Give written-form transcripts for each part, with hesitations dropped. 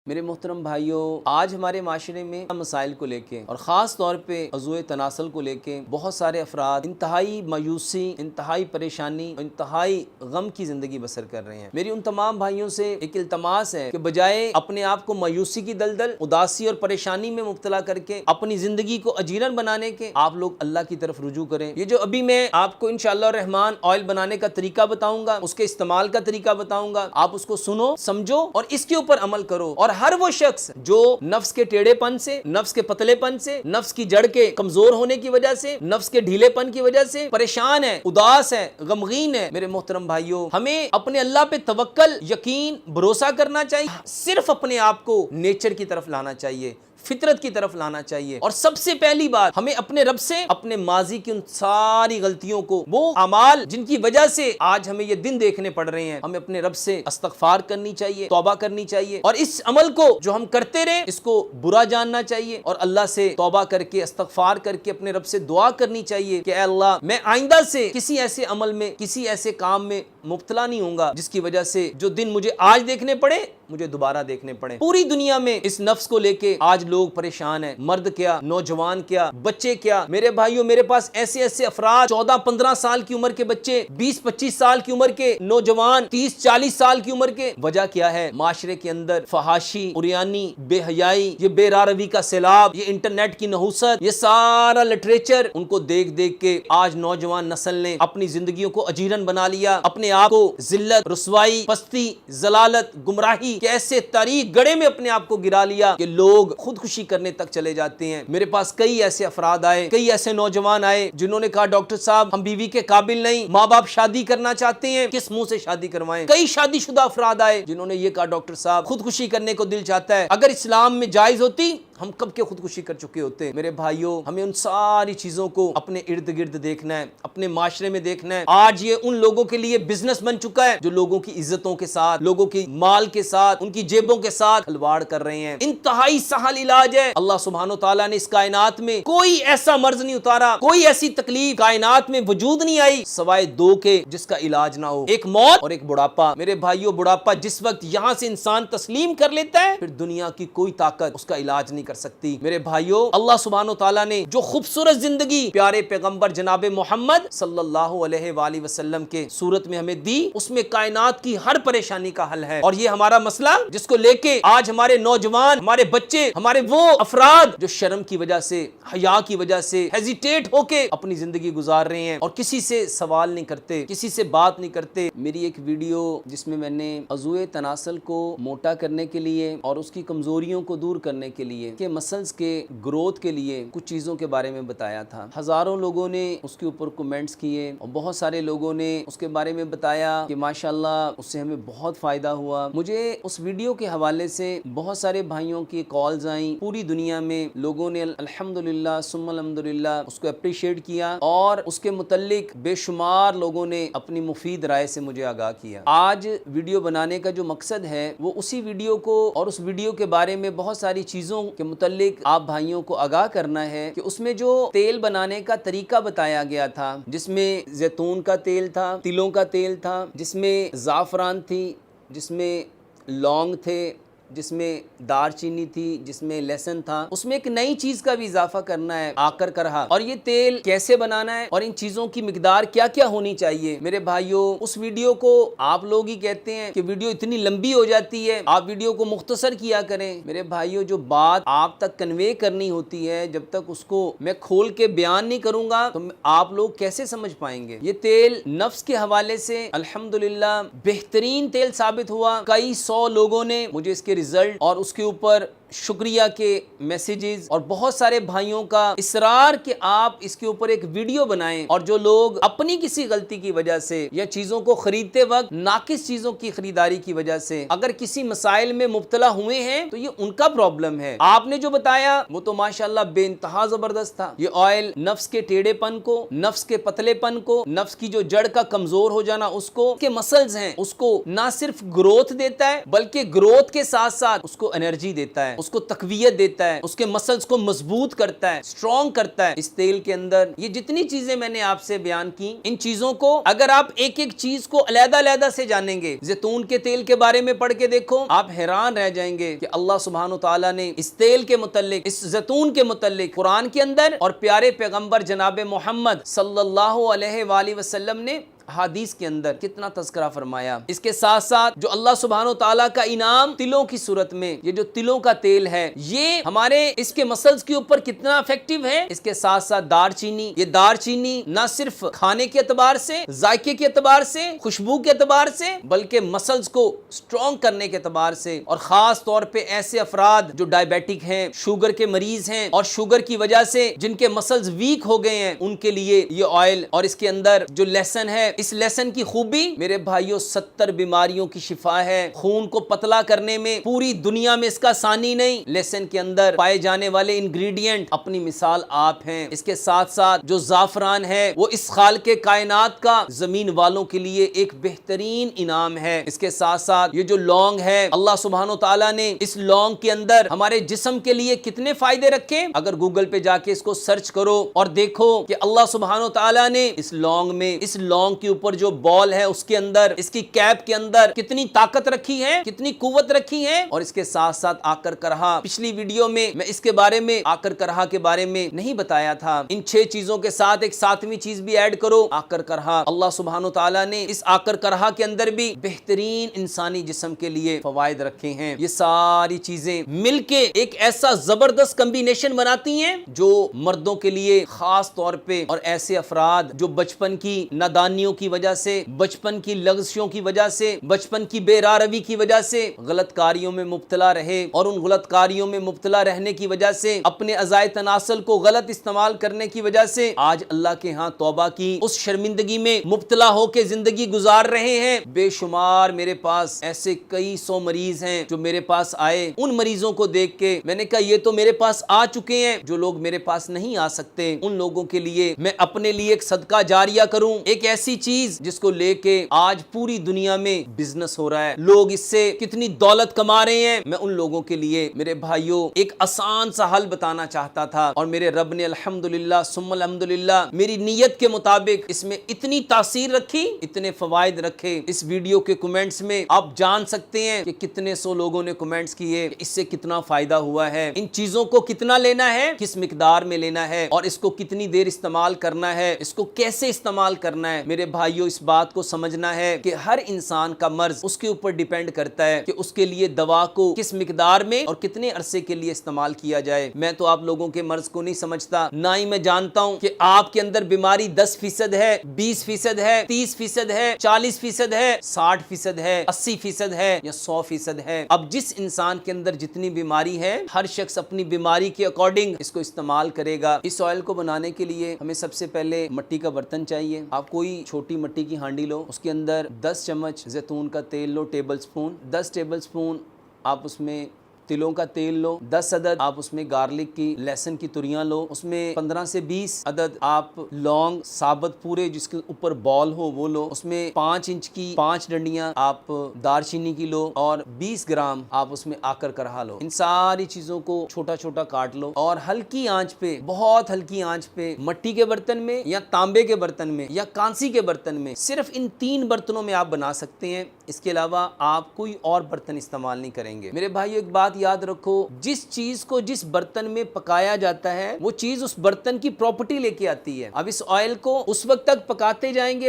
میرے محترم بھائیوں، آج ہمارے معاشرے میں مسائل کو لے کے اور خاص طور پہ موضوع تناسل کو لے کے بہت سارے افراد انتہائی مایوسی، انتہائی پریشانی، انتہائی غم کی زندگی بسر کر رہے ہیں۔ میری ان تمام بھائیوں سے ایک التماس ہے کہ بجائے اپنے آپ کو مایوسی کی دلدل، اداسی اور پریشانی میں مبتلا کر کے اپنی زندگی کو اجیرن بنانے کے، آپ لوگ اللہ کی طرف رجوع کریں۔ یہ جو ابھی میں آپ کو انشاءاللہ الرحمن آئل بنانے کا طریقہ بتاؤں گا، اس کے استعمال کا طریقہ بتاؤں گا، آپ اس کو سنو، سمجھو اور اس کے اوپر عمل کرو۔ اور ہر وہ شخص جو نفس کے ٹیڑھے پن سے، نفس کے پتلے پن سے، نفس کی جڑ کے کمزور ہونے کی وجہ سے، نفس کے ڈھیلے پن کی وجہ سے پریشان ہے، اداس ہے، غمگین ہے، میرے محترم بھائیوں، ہمیں اپنے اللہ پہ توکل، یقین، بھروسہ کرنا چاہیے، صرف اپنے آپ کو نیچر کی طرف لانا چاہیے، فطرت کی طرف لانا چاہیے۔ اور سب سے پہلی بات، ہمیں اپنے رب سے اپنے ماضی کی ان ساری غلطیوں کو، وہ اعمال جن کی وجہ سے آج ہمیں یہ دن دیکھنے پڑ رہے ہیں، ہمیں اپنے رب سے استغفار کرنی چاہیے، توبہ کرنی چاہیے، اور اس عمل کو جو ہم کرتے رہے اس کو برا جاننا چاہیے، اور اللہ سے توبہ کر کے، استغفار کر کے اپنے رب سے دعا کرنی چاہیے کہ اے اللہ، میں آئندہ سے کسی ایسے عمل میں، کسی ایسے کام میں مبتلا نہیں ہوں گا جس کی وجہ سے جو دن مجھے آج دیکھنے پڑے مجھے دوبارہ دیکھنے پڑے۔ پوری دنیا میں اس نفس کو لے کے آج لوگ پریشان ہیں، مرد کیا، نوجوان کیا، بچے کیا۔ میرے بھائیوں، میرے پاس ایسے افراد، 14-15 سال کی عمر کے بچے، 20-25 سال کی عمر کے نوجوان، 30-40 سال کی عمر کے۔ وجہ کیا ہے؟ معاشرے کے اندر فحاشی، عریانی، بے حیائی، یہ بے راروی کا سیلاب، یہ انٹرنیٹ کی نحوست، یہ سارا لٹریچر ان کو دیکھ دیکھ کے آج نوجوان نسل نے اپنی زندگیوں کو اجیرن بنا لیا، اپنے آپ کو ذلت، رسوائی، پستی، ضلالت، گمراہی کہ ایسے تاریک گڑھے میں اپنے آپ کو گرا لیا کہ لوگ خودکشی کرنے تک چلے جاتے ہیں۔ میرے پاس کئی ایسے افراد آئے، کئی ایسے نوجوان آئے جنہوں نے کہا ڈاکٹر صاحب ہم بیوی کے قابل نہیں، ماں باپ شادی کرنا چاہتے ہیں، کس منہ سے شادی کروائیں۔ کئی شادی شدہ افراد آئے جنہوں نے یہ کہا ڈاکٹر صاحب خودکشی کرنے کو دل چاہتا ہے، اگر اسلام میں جائز ہوتی ہم کب کے خودکشی کر چکے ہوتے۔ میرے بھائیوں، ہمیں ان ساری چیزوں کو اپنے ارد گرد دیکھنا ہے، اپنے معاشرے میں دیکھنا ہے۔ آج یہ ان لوگوں کے لیے بزنس بن چکا ہے جو لوگوں کی عزتوں کے ساتھ، لوگوں کی مال کے ساتھ، ان کی جیبوں کے ساتھ کھلواڑ کر رہے ہیں۔ انتہائی سہل علاج ہے۔ اللہ سبحانہ وتعالیٰ نے اس کائنات میں کوئی ایسا مرض نہیں اتارا، کوئی ایسی تکلیف کائنات میں وجود نہیں آئی سوائے دو کے جس کا علاج نہ ہو، ایک موت اور ایک بڑھاپا۔ میرے بھائیوں، بڑھاپا جس وقت یہاں سے انسان تسلیم کر لیتا ہے، پھر دنیا کی کوئی طاقت اس کا علاج نہیں کر سکتی۔ میرے بھائیوں، اللہ سبحانہ وتعالیٰ نے جو خوبصورت زندگی پیارے پیغمبر جناب محمد صلی اللہ علیہ وآلہ وسلم کے صورت میں ہمیں دی، اس میں کائنات کی ہر پریشانی کا حل ہے۔ اور یہ ہمارا مسئلہ جس کو لے کے آج ہمارے نوجوان، ہمارے بچے، ہمارے وہ افراد جو شرم کی وجہ سے، حیا کی وجہ سے ہیزیٹیٹ ہو کے اپنی زندگی گزار رہے ہیں اور کسی سے سوال نہیں کرتے، کسی سے بات نہیں کرتے۔ میری ایک ویڈیو جس میں میں نے موضوع تناسل کو موٹا کرنے کے لیے اور اس کی کمزوریوں کو دور کرنے کے لیے، کہ مسلز کے گروتھ کے لیے کچھ چیزوں کے بارے میں بتایا تھا، ہزاروں لوگوں نے اس کے اوپر کومنٹس کیے اور بہت سارے لوگوں نے اس کے بارے میں بتایا کہ ماشاءاللہ اس سے ہمیں بہت فائدہ ہوا۔ مجھے اس ویڈیو کے حوالے سے بہت سارے بھائیوں کی کالز آئیں، پوری دنیا میں لوگوں نے الحمدللہ ثم الحمدللہ اس کو اپریشیٹ کیا اور اس کے متعلق بے شمار لوگوں نے اپنی مفید رائے سے مجھے آگاہ کیا۔ آج ویڈیو بنانے کا جو مقصد ہے وہ اسی ویڈیو کو اور اس ویڈیو کے بارے میں بہت ساری چیزوں کے متعلق آپ بھائیوں کو آگاہ کرنا ہے کہ اس میں جو تیل بنانے کا طریقہ بتایا گیا تھا، جس میں زیتون کا تیل تھا، تلوں کا تیل تھا، جس میں زعفران تھی، جس میں لونگ تھے، جس میں دار چینی تھی، جس میں لہسن تھا، اس میں ایک نئی چیز کا بھی اضافہ کرنا ہے، آکر کرہا، اور یہ تیل کیسے بنانا ہے اور ان چیزوں کی مقدار کیا کیا ہونی چاہیے۔ میرے بھائیوں، اس ویڈیو کو آپ لوگ ہی کہتے ہیں کہ ویڈیو اتنی لمبی ہو جاتی ہے، آپ ویڈیو کو مختصر کیا کریں۔ میرے بھائیوں، جو بات آپ تک کنوے کرنی ہوتی ہے، جب تک اس کو میں کھول کے بیان نہیں کروں گا تو آپ لوگ کیسے سمجھ پائیں گے۔ یہ تیل نفس کے حوالے سے الحمدللہ بہترین تیل ثابت ہوا۔ کئی سو لوگوں نے مجھے اس کے رزلٹ اور اس کے اوپر شکریہ کے میسیجز اور بہت سارے بھائیوں کا اصرار کہ آپ اس کے اوپر ایک ویڈیو بنائیں، اور جو لوگ اپنی کسی غلطی کی وجہ سے یا چیزوں کو خریدتے وقت ناقص چیزوں کی خریداری کی وجہ سے اگر کسی مسائل میں مبتلا ہوئے ہیں تو یہ ان کا پرابلم ہے۔ آپ نے جو بتایا وہ تو ماشاءاللہ بے انتہا زبردست تھا۔ یہ آئل نفس کے ٹیڑھے پن کو، نفس کے پتلے پن کو، نفس کی جو جڑ کا کمزور ہو جانا اس کو، کے مسلز ہیں اس کو نہ صرف گروتھ دیتا ہے بلکہ گروتھ کے ساتھ ساتھ اس کو انرجی دیتا ہے۔ اس کو تقویت دیتا ہے، اس کے مسلز کو مضبوط کرتا ہے، اسٹرانگ کرتا ہے اس تیل کے اندر۔ یہ جتنی چیزیں میں نے آپ سے بیان کی، ان چیزوں کو اگر آپ ایک ایک چیز کو علیحدہ علیحدہ سے جانیں گے، زیتون کے تیل کے بارے میں پڑھ کے دیکھو، آپ حیران رہ جائیں گے کہ اللہ سبحانہ وتعالی نے اس تیل کے متعلق، اس زیتون کے متعلق قرآن کے اندر اور پیارے پیغمبر جناب محمد صلی اللہ علیہ وآلہ وسلم نے حدیث کے اندر کتنا تذکرہ فرمایا۔ اس کے ساتھ ساتھ جو اللہ سبحانہ وتعالی کا انعام تلوں کی صورت میں، یہ جو تلوں کا تیل ہے، یہ ہمارے اس کے مسلز کے اوپر کتنا افیکٹو ہے۔ اس کے ساتھ ساتھ دار چینی، یہ دار چینی نہ صرف کھانے کے اعتبار سے، ذائقے کے اعتبار سے، خوشبو کے اعتبار سے، بلکہ مسلز کو اسٹرانگ کرنے کے اعتبار سے، اور خاص طور پہ ایسے افراد جو ڈائبیٹک ہیں، شوگر کے مریض ہیں، اور شوگر کی وجہ سے جن کے مسلز ویک ہو گئے ہیں، ان کے لیے یہ آئل اور اس کے اندر جو لہسن ہے، اس لہسن کی خوبی میرے بھائیوں 70 بیماریوں کی شفا ہے۔ خون کو پتلا کرنے میں پوری دنیا میں اس کا ثانی نہیں۔ لہسن کے اندر پائے جانے والے انگریڈینٹ اپنی مثال آپ ہیں۔ اس کے ساتھ ساتھ جو زعفران ہے، وہ اس خالق کائنات کا زمین والوں کے لیے ایک بہترین انعام ہے۔ اس کے ساتھ ساتھ یہ جو لونگ ہے، اللہ سبحانہ وتعالی نے اس لونگ کے اندر ہمارے جسم کے لیے کتنے فائدے رکھے۔ اگر گوگل پہ جا کے اس کو سرچ کرو اور دیکھو کہ اللہ سبحانہ وتعالی نے اس لونگ میں، اس لونگ کے اوپر جو بال ہے اس کے اندر، اس کی کیپ کے اندر کتنی طاقت رکھی ہے، کتنی قوت رکھی ہے۔ اور اس کے ساتھ ساتھ آکر کرہا، پچھلی ویڈیو میں میں اس کے بارے میں، آکر کرہا کے بارے میں نہیں بتایا تھا۔ ان 6 چیزوں کے ساتھ ایک 7ویں چیز بھی ایڈ کرو، آکر کرہا۔ اللہ سبحانہ وتعالی نے اس آکر کرہا کے اندر بھی بہترین انسانی جسم کے لیے فوائد رکھے ہیں۔ یہ ساری چیزیں مل کے ایک ایسا زبردست کمبینیشن بناتی ہیں جو مردوں کے لیے خاص طور پہ، اور ایسے افراد جو بچپن کی نادانیوں کی وجہ سے، بچپن کی لغزشوں کی وجہ سے، بچپن کی بے راہ روی کی وجہ سے غلط کاریوں میں مبتلا رہے، اور ان غلط کاریوں میں مبتلا رہنے کی وجہ سے اپنے اعضائے تناسل کو غلط استعمال کرنے کی وجہ سے آج اللہ کے ہاں توبہ کی اس شرمندگی میں مبتلا ہو کے زندگی گزار رہے ہیں۔ بے شمار میرے پاس ایسے کئی 100 مریض ہیں جو میرے پاس آئے۔ ان مریضوں کو دیکھ کے میں نے کہا یہ تو میرے پاس آ چکے ہیں، جو لوگ میرے پاس نہیں آ سکتے ان لوگوں کے لیے میں اپنے لیے ایک صدقہ جاریہ کروں، ایک ایسی چیز جس کو لے کے آج پوری دنیا میں بزنس ہو رہا ہے، لوگ اس سے کتنی دولت کما رہے ہیں۔ میں ان لوگوں کے لیے میرے بھائیوں ایک آسان سا حل بتانا چاہتا تھا، اور میرے رب نے الحمدللہ ثم الحمدللہ میری نیت کے مطابق اس میں اتنی تاثیر رکھی، اتنے فوائد رکھے۔ اس ویڈیو کے کمنٹس میں آپ جان سکتے ہیں کہ کتنے 100 لوگوں نے کمنٹس کیے کہ اس سے کتنا فائدہ ہوا ہے، ان چیزوں کو کتنا لینا ہے، کس مقدار میں لینا ہے، اور اس کو کتنی دیر استعمال کرنا ہے، اس کو کیسے استعمال کرنا ہے۔ میرے بھائیوں اس بات کو سمجھنا ہے کہ ہر انسان کا مرض اس کے اوپر ڈیپینڈ کرتا ہے کہ اس کے لیے دوا کو کس مقدار میں اور کتنے عرصے کے لیے استعمال کیا جائے۔ میں تو آپ لوگوں کے مرض کو نہیں سمجھتا، نہ ہی میں جانتا ہوں کہ آپ کے اندر بیماری 10% ہے، 20% ہے، 30% ہے، 40% ہے، 60% ہے، 80% ہے یا 100% ہے۔ اب جس انسان کے اندر جتنی بیماری ہے، ہر شخص اپنی بیماری کے اکارڈنگ اس کو استعمال کرے گا۔ اس آئل کو بنانے کے لیے ہمیں سب سے پہلے مٹی کا برتن چاہیے۔ آپ کوئی چھوٹی مٹی کی ہانڈی لو، اس کے اندر 10 چمچ زیتون کا تیل لو، ٹیبل سپون، 10 ٹیبل سپون آپ اس میں تلوں کا تیل لو، 10 عدد آپ اس میں گارلک کی، لہسن کی تریاں لو، اس میں 15 سے 20 عدد آپ لونگ ثابت پورے جس کے اوپر بال ہو وہ لو، اس میں 5 انچ کی 5 ڈنڈیاں آپ دار چینی کی لو، اور 20 گرام آپ اس میں آکر کرہا لو۔ ان ساری چیزوں کو چھوٹا چھوٹا کاٹ لو، اور ہلکی آنچ پہ، بہت ہلکی آنچ پہ، مٹی کے برتن میں یا تانبے کے برتن میں یا کانسی کے برتن میں، صرف ان 3 برتنوں میں آپ بنا سکتے ہیں۔ اس کے علاوہ آپ کوئی اور برتن استعمال نہیں کریں گے۔ میرے بھائیو ایک بات یاد رکھو، جس چیز کو جس برتن میں پکایا جاتا ہے وہ چیز اس برتن کی پراپرٹی لے کے آتی ہے۔ اب اس آئل کو اس وقت تک پکاتے جائیں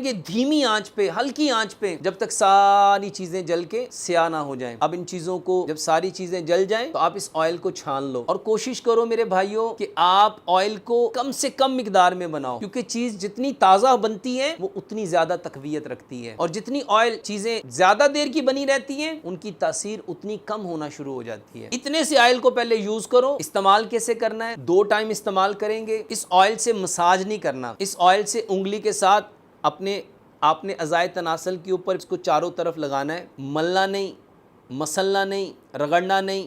گے دھیمی آنچ پہ، ہلکی آنچ پہ، جب تک ساری چیزیں جل کے سیاہ نہ ہو جائیں۔ اب ان چیزوں کو جب ساری چیزیں جل جائیں تو آپ اس آئل کو چھان لو، اور کوشش کرو میرے بھائیوں کہ آپ آئل کو کم سے کم مقدار میں بناؤ، کیونکہ چیز جتنی تازہ بنتی ہے وہ اتنی زیادہ تقویت رکھتی ہے، اور جتنی آئل چیزیں زیادہ دیر کی بنی رہتی ہیں ان کی تاثیر اتنی کم ہونا شروع ہو جاتی ہے۔ اتنے سے آئل کو پہلے یوز کرو۔ استعمال کیسے کرنا ہے؟ 2 ٹائم استعمال کریں گے۔ اس آئل سے مساج نہیں کرنا، اس آئل سے انگلی کے ساتھ آپ نے اعضائے تناسل کے اوپر اس کو چاروں طرف لگانا ہے، ملنا نہیں، مسلنا نہیں، رگڑنا نہیں،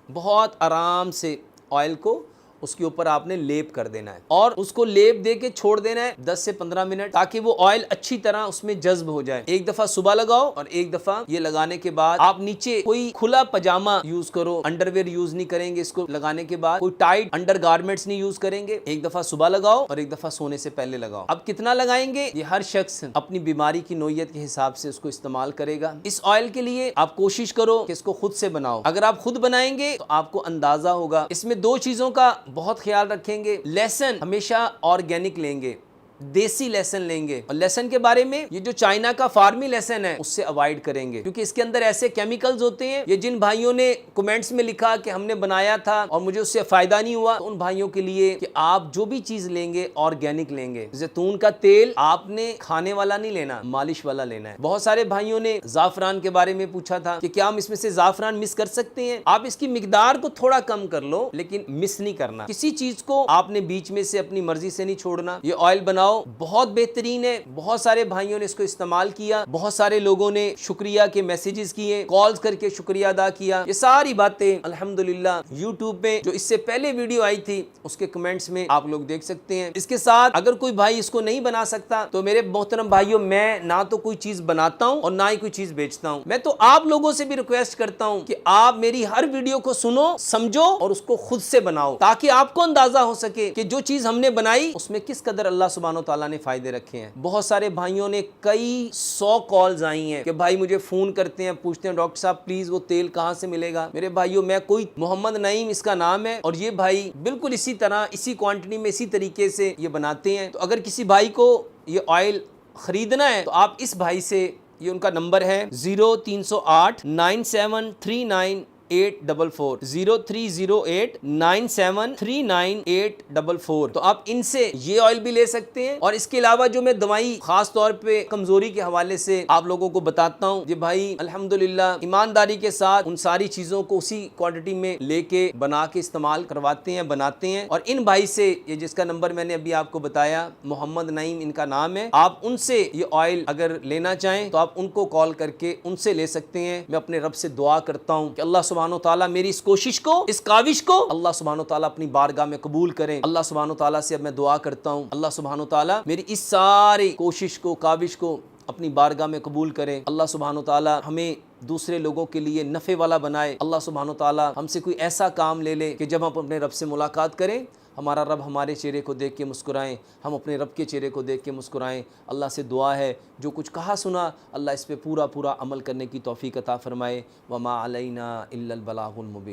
بہت آرام سے آئل کو اس کے اوپر آپ نے لیپ کر دینا ہے اور اس کو لیپ دے کے چھوڑ دینا ہے 10 سے 15 منٹ تاکہ وہ آئل اچھی طرح اس میں جذب ہو جائے. ایک دفعہ صبح لگاؤ اور ایک دفعہ یہ لگانے کے بعد آپ نیچے کوئی کھلا پجامہ یوز کرو, انڈر ویئر یوز نہیں کریں گے. اس کو لگانے کے بعد کوئی ٹائٹ انڈر گارمنٹس نہیں یوز کریں گے. ایک دفعہ صبح لگاؤ اور ایک دفعہ سونے سے پہلے لگاؤ. اب کتنا لگائیں گے یہ ہر شخص اپنی بیماری کی نوعیت کے حساب سے اس کو استعمال کرے گا. اس آئل کے لیے آپ کوشش کرو کہ اس کو خود سے بناؤ. اگر آپ خود بنائیں گے تو آپ کو اندازہ ہوگا. اس میں 2 چیزوں کا بہت خیال رکھیں گے. لہسن ہمیشہ آرگینک لیں گے, دیسی لہسن لیں گے, اور لہسن کے بارے میں یہ جو چائنا کا فارمی لہسن ہے اس سے اوائڈ کریں گے کیونکہ اس کے اندر ایسے کیمیکلز ہوتے ہیں. یہ جن بھائیوں نے کمنٹس میں لکھا کہ ہم نے بنایا تھا اور مجھے اس سے فائدہ نہیں ہوا, ان بھائیوں کے لیے کہ آپ جو بھی چیز لیں گے آرگینک لیں گے. زیتون کا تیل آپ نے کھانے والا نہیں لینا, مالش والا لینا ہے. بہت سارے بھائیوں نے زعفران کے بارے میں پوچھا تھا کہ کیا ہم اس میں سے زعفران مس کر سکتے ہیں. آپ اس کی مقدار کو تھوڑا کم کر لو لیکن مس نہیں کرنا. کسی چیز کو آپ نے بیچ میں سے اپنی مرضی سے نہیں چھوڑنا. یہ آئل بناؤ, بہت بہترین ہے. بہت سارے بھائیوں نے اس کو استعمال کیا, بہت سارے لوگوں نے شکریہ کے میسیجز کیے, کالز کر کے شکریہ ادا کیا. یہ ساری باتیں الحمدللہ یوٹیوب پہ جو اس سے پہلے ویڈیو آئی تھی اس کے کمنٹس میں آپ لوگ دیکھ سکتے ہیں. اس کے ساتھ اگر کوئی بھائی اس کو نہیں بنا سکتا تو میرے محترم بھائیوں, میں نہ تو کوئی چیز بناتا ہوں اور نہ ہی کوئی چیز بیچتا ہوں. میں تو آپ لوگوں سے بھی ریکویسٹ کرتا ہوں کہ آپ میری ہر ویڈیو کو سنو, سمجھو اور اس کو خود سے بناؤ تاکہ آپ کو اندازہ ہو سکے کہ جو چیز ہم نے بنائی اس میں کس قدر اللہ سبحانہ و تعالیٰ نے فائدے رکھے ہیں. بہت سارے بھائیوں نے کئی 100 کالز آئی ہیں کہ بھائی مجھے فون کرتے ہیں, پوچھتے ہیں ڈاکٹر صاحب پلیز وہ تیل کہاں سے ملے گا. میرے بھائیوں, میں کوئی محمد نعیم اس کا نام ہے اور یہ بھائی بالکل اسی طرح اسی کوانٹٹی میں اسی طریقے سے یہ بناتے ہیں. تو اگر کسی بھائی کو یہ آئل خریدنا ہے تو آپ اس بھائی سے, یہ ان کا نمبر ہے 0308 9739 844 03089739 تو آپ ان سے یہ آئل بھی لے سکتے ہیں. اور اس کے علاوہ جو میں دوائی خاص طور پہ کمزوری کے حوالے سے آپ لوگوں کو بتاتا ہوں, یہ بھائی الحمدللہ ایمانداری کے ساتھ ان ساری چیزوں کو اسی کوانٹٹی میں لے کے بنا کے استعمال کرواتے ہیں, بناتے ہیں. اور ان بھائی سے, یہ جس کا نمبر میں نے ابھی آپ کو بتایا, محمد نعیم ان کا نام ہے, آپ ان سے یہ آئل اگر لینا چاہیں تو آپ ان کو کال کر کے ان سے لے سکتے ہیں. میں اپنے رب سے دعا کرتا ہوں کہ اللہ سبحانہ و تعالیٰ میری اس کوشش کو, اس کاوش کو اللہ سبحانہ و تعالیٰ اپنی بارگاہ میں قبول کریں. اللہ سبحانہ و تعالیٰ سے اب میں دعا کرتا ہوں اللہ سبحانہ و تعالیٰ میری اس ساری کوشش کو, کاوش کو اپنی بارگاہ میں قبول کریں. اللہ سبحانہ و تعالیٰ ہمیں دوسرے لوگوں کے لیے نفع والا بنائے. اللہ سبحانہ و تعالیٰ ہم سے کوئی ایسا کام لے لے کہ جب ہم اپنے رب سے ملاقات کریں ہمارا رب ہمارے چہرے کو دیکھ کے مسکرائیں, ہم اپنے رب کے چہرے کو دیکھ کے مسکرائیں. اللہ سے دعا ہے جو کچھ کہا سنا اللہ اس پہ پورا عمل کرنے کی توفیق عطا فرمائے. وما علینا الا البلاغ المبین.